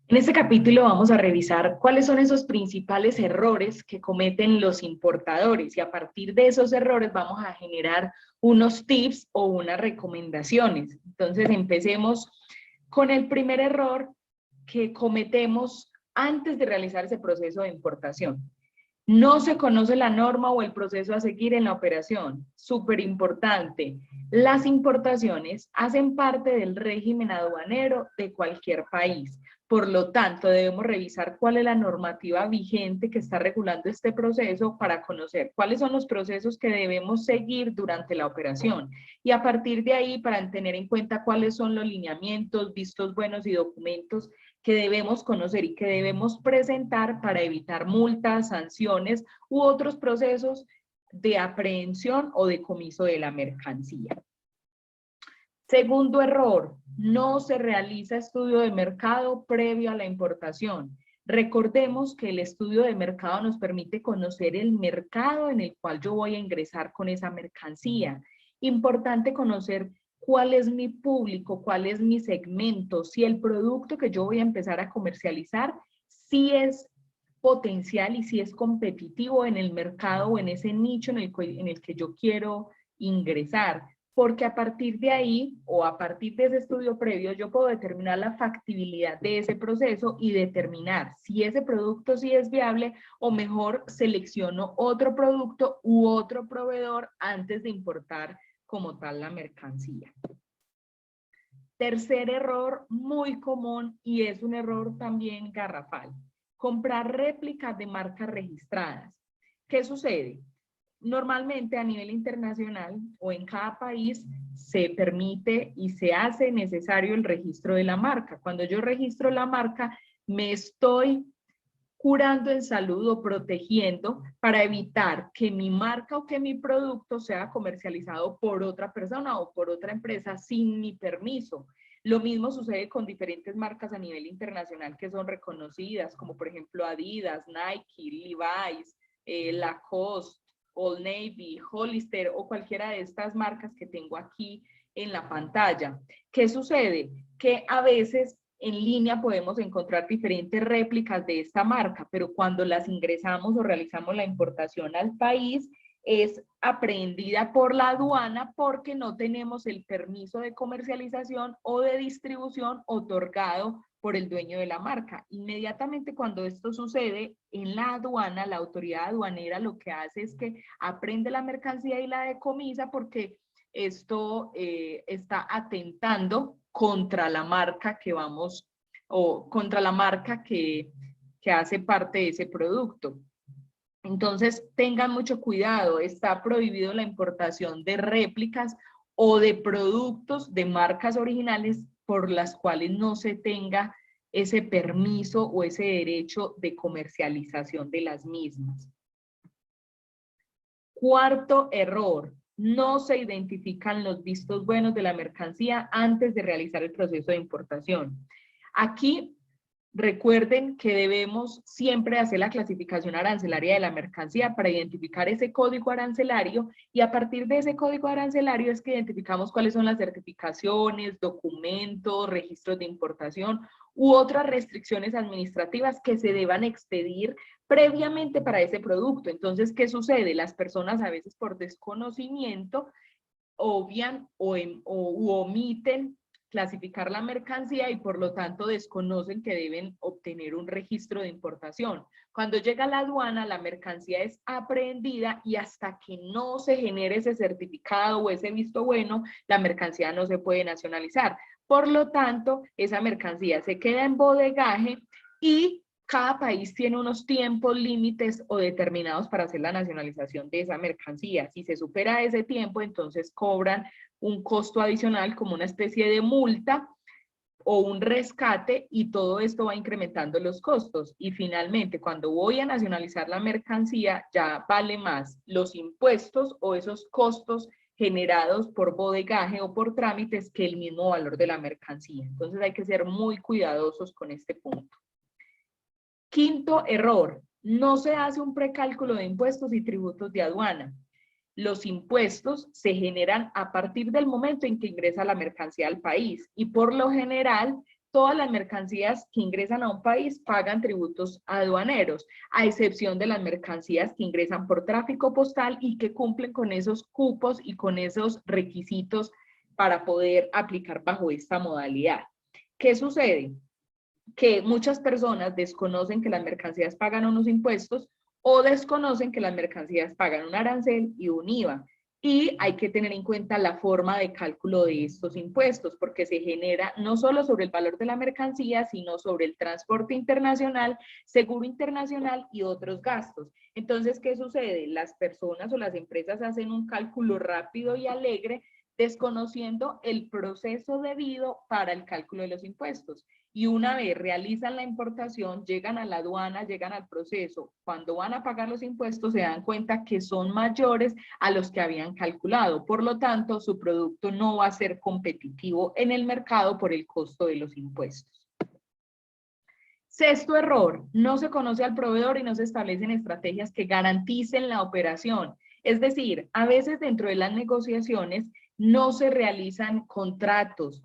En este capítulo vamos a revisar cuáles son esos principales errores que cometen los importadores y a partir de esos errores vamos a generar unos tips o unas recomendaciones. Entonces empecemos con el primer error que cometemos antes de realizar ese proceso de importación. No se conoce la norma o el proceso a seguir en la operación. Súper importante. Las importaciones hacen parte del régimen aduanero de cualquier país. Por lo tanto, debemos revisar cuál es la normativa vigente que está regulando este proceso para conocer cuáles son los procesos que debemos seguir durante la operación. Y a partir de ahí, para tener en cuenta cuáles son los lineamientos, vistos buenos y documentos que debemos conocer y que debemos presentar para evitar multas, sanciones u otros procesos de aprehensión o decomiso de la mercancía. Segundo error, no se realiza estudio de mercado previo a la importación. Recordemos que el estudio de mercado nos permite conocer el mercado en el cual yo voy a ingresar con esa mercancía. Importante conocer cuál es mi público, cuál es mi segmento, si el producto que yo voy a empezar a comercializar, si es potencial y si es competitivo en el mercado o en ese nicho en el que yo quiero ingresar, porque a partir de ahí o a partir de ese estudio previo yo puedo determinar la factibilidad de ese proceso y determinar si ese producto sí es viable o mejor selecciono otro producto u otro proveedor antes de importar como tal la mercancía. Tercer error muy común y es un error también garrafal, comprar réplicas de marcas registradas. ¿Qué sucede? Normalmente a nivel internacional o en cada país se permite y se hace necesario el registro de la marca. Cuando yo registro la marca, me estoy curando en salud o protegiendo para evitar que mi marca o que mi producto sea comercializado por otra persona o por otra empresa sin mi permiso. Lo mismo sucede con diferentes marcas a nivel internacional que son reconocidas, como por ejemplo Adidas, Nike, Levi's, Lacoste, Old Navy, Hollister o cualquiera de estas marcas que tengo aquí en la pantalla. ¿Qué sucede? Que a veces en línea podemos encontrar diferentes réplicas de esta marca, pero cuando las ingresamos o realizamos la importación al país, es aprehendida por la aduana porque no tenemos el permiso de comercialización o de distribución otorgado por el dueño de la marca. Inmediatamente cuando esto sucede en la aduana, la autoridad aduanera lo que hace es que aprende la mercancía y la decomisa porque esto está atentando contra la marca que vamos, o contra la marca que hace parte de ese producto. Entonces, tengan mucho cuidado, está prohibido la importación de réplicas o de productos de marcas originales por las cuales no se tenga ese permiso o ese derecho de comercialización de las mismas. Cuarto error, no se identifican los vistos buenos de la mercancía antes de realizar el proceso de importación. Aquí recuerden que debemos siempre hacer la clasificación arancelaria de la mercancía para identificar ese código arancelario y a partir de ese código arancelario es que identificamos cuáles son las certificaciones, documentos, registros de importación u otras restricciones administrativas que se deban expedir previamente para ese producto. Entonces, ¿qué sucede? Las personas a veces por desconocimiento obvian u omiten clasificar la mercancía y por lo tanto desconocen que deben obtener un registro de importación. Cuando llega a la aduana, la mercancía es aprehendida y hasta que no se genere ese certificado o ese visto bueno, la mercancía no se puede nacionalizar. Por lo tanto, esa mercancía se queda en bodegaje y cada país tiene unos tiempos límites o determinados para hacer la nacionalización de esa mercancía. Si se supera ese tiempo, entonces cobran un costo adicional como una especie de multa o un rescate y todo esto va incrementando los costos. Y finalmente, cuando voy a nacionalizar la mercancía, ya vale más los impuestos o esos costos generados por bodegaje o por trámites que el mismo valor de la mercancía. Entonces hay que ser muy cuidadosos con este punto. Quinto error, no se hace un precálculo de impuestos y tributos de aduana. Los impuestos se generan a partir del momento en que ingresa la mercancía al país y por lo general todas las mercancías que ingresan a un país pagan tributos aduaneros, a excepción de las mercancías que ingresan por tráfico postal y que cumplen con esos cupos y con esos requisitos para poder aplicar bajo esta modalidad. ¿Qué sucede? Que muchas personas desconocen que las mercancías pagan unos impuestos o desconocen que las mercancías pagan un arancel y un IVA. Y hay que tener en cuenta la forma de cálculo de estos impuestos, porque se genera no solo sobre el valor de la mercancía, sino sobre el transporte internacional, seguro internacional y otros gastos. Entonces, ¿qué sucede? Las personas o las empresas hacen un cálculo rápido y alegre, desconociendo el proceso debido para el cálculo de los impuestos. Y una vez realizan la importación, llegan a la aduana, llegan al proceso. Cuando van a pagar los impuestos, se dan cuenta que son mayores a los que habían calculado. Por lo tanto, su producto no va a ser competitivo en el mercado por el costo de los impuestos. Sexto error, no se conoce al proveedor y no se establecen estrategias que garanticen la operación. Es decir, a veces dentro de las negociaciones no se realizan contratos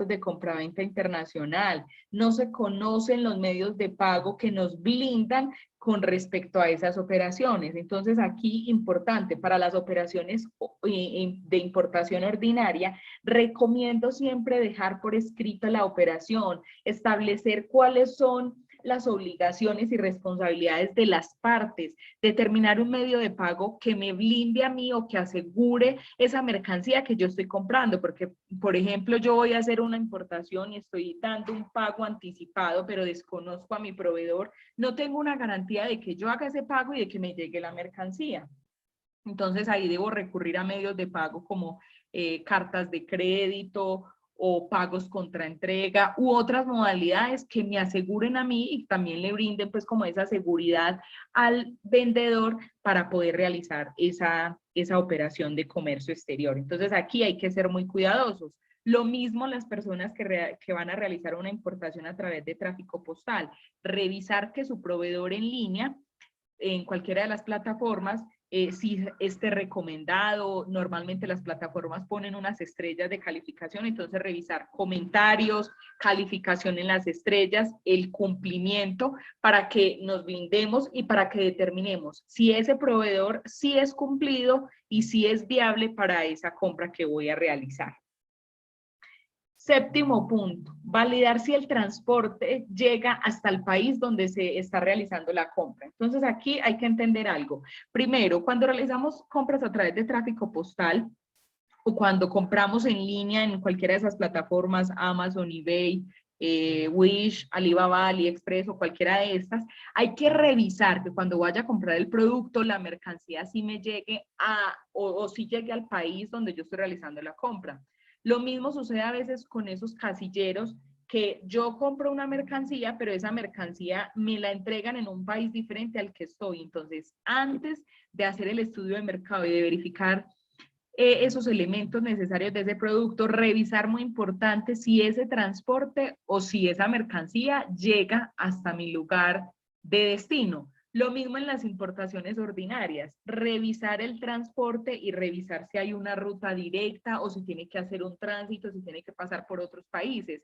de compraventa internacional, no se conocen los medios de pago que nos blindan con respecto a esas operaciones. Entonces aquí, importante, para las operaciones de importación ordinaria, recomiendo siempre dejar por escrito la operación, establecer cuáles son las obligaciones y responsabilidades de las partes, determinar un medio de pago que me blinde a mí o que asegure esa mercancía que yo estoy comprando, porque, por ejemplo, yo voy a hacer una importación y estoy dando un pago anticipado, pero desconozco a mi proveedor, no tengo una garantía de que yo haga ese pago y de que me llegue la mercancía. Entonces ahí debo recurrir a medios de pago como cartas de crédito o pagos contra entrega u otras modalidades que me aseguren a mí y también le brinden pues como esa seguridad al vendedor para poder realizar esa operación de comercio exterior. Entonces aquí hay que ser muy cuidadosos. Lo mismo las personas que van a realizar una importación a través de tráfico postal, revisar que su proveedor en línea, en cualquiera de las plataformas, si esté recomendado. Normalmente las plataformas ponen unas estrellas de calificación, entonces revisar comentarios, calificación en las estrellas, el cumplimiento, para que nos blindemos y para que determinemos si ese proveedor sí es cumplido y si es viable para esa compra que voy a realizar. Séptimo punto, validar si el transporte llega hasta el país donde se está realizando la compra. Entonces aquí hay que entender algo. Primero, cuando realizamos compras a través de tráfico postal o cuando compramos en línea en cualquiera de esas plataformas, Amazon, eBay, Wish, Alibaba, AliExpress o cualquiera de estas, hay que revisar que cuando vaya a comprar el producto, la mercancía sí me llegue o sí llegue al país donde yo estoy realizando la compra. Lo mismo sucede a veces con esos casilleros que yo compro una mercancía, pero esa mercancía me la entregan en un país diferente al que estoy. Entonces, antes de hacer el estudio de mercado y de verificar esos elementos necesarios de ese producto, revisar muy importante si ese transporte o si esa mercancía llega hasta mi lugar de destino. Lo mismo en las importaciones ordinarias, revisar el transporte y revisar si hay una ruta directa o si tiene que hacer un tránsito, si tiene que pasar por otros países.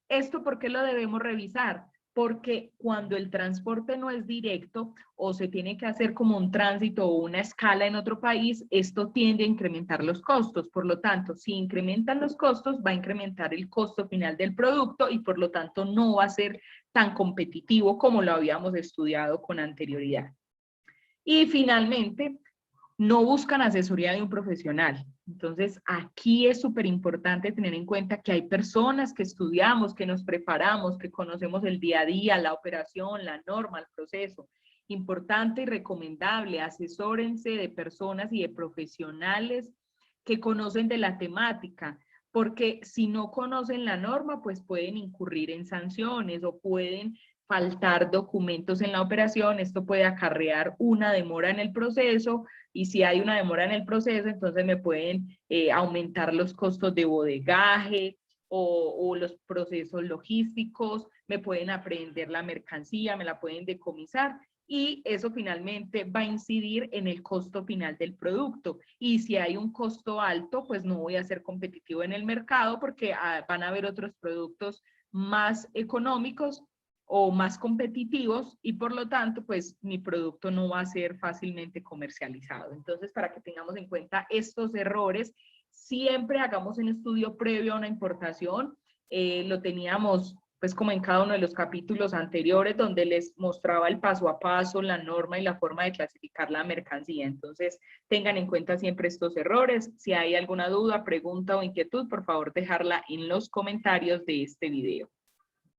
¿Esto por qué lo debemos revisar? Porque cuando el transporte no es directo o se tiene que hacer como un tránsito o una escala en otro país, esto tiende a incrementar los costos. Por lo tanto, si incrementan los costos, va a incrementar el costo final del producto y por lo tanto no va a ser tan competitivo como lo habíamos estudiado con anterioridad. Y finalmente, no buscan asesoría de un profesional. Entonces, aquí es súper importante tener en cuenta que hay personas que estudiamos, que nos preparamos, que conocemos el día a día, la operación, la norma, el proceso. Importante y recomendable, asesórense de personas y de profesionales que conocen de la temática, porque si no conocen la norma, pues pueden incurrir en sanciones o pueden faltar documentos en la operación. Esto puede acarrear una demora en el proceso, y si hay una demora en el proceso, entonces me pueden aumentar los costos de bodegaje o los procesos logísticos, me pueden aprehendir la mercancía, me la pueden decomisar y eso finalmente va a incidir en el costo final del producto. Y si hay un costo alto, pues no voy a ser competitivo en el mercado porque van a haber otros productos más económicos o más competitivos y por lo tanto, pues mi producto no va a ser fácilmente comercializado. Entonces, para que tengamos en cuenta estos errores, siempre hagamos un estudio previo a una importación. Lo teníamos pues como en cada uno de los capítulos anteriores, donde les mostraba el paso a paso, la norma y la forma de clasificar la mercancía. Entonces, tengan en cuenta siempre estos errores. Si hay alguna duda, pregunta o inquietud, por favor, dejarla en los comentarios de este video.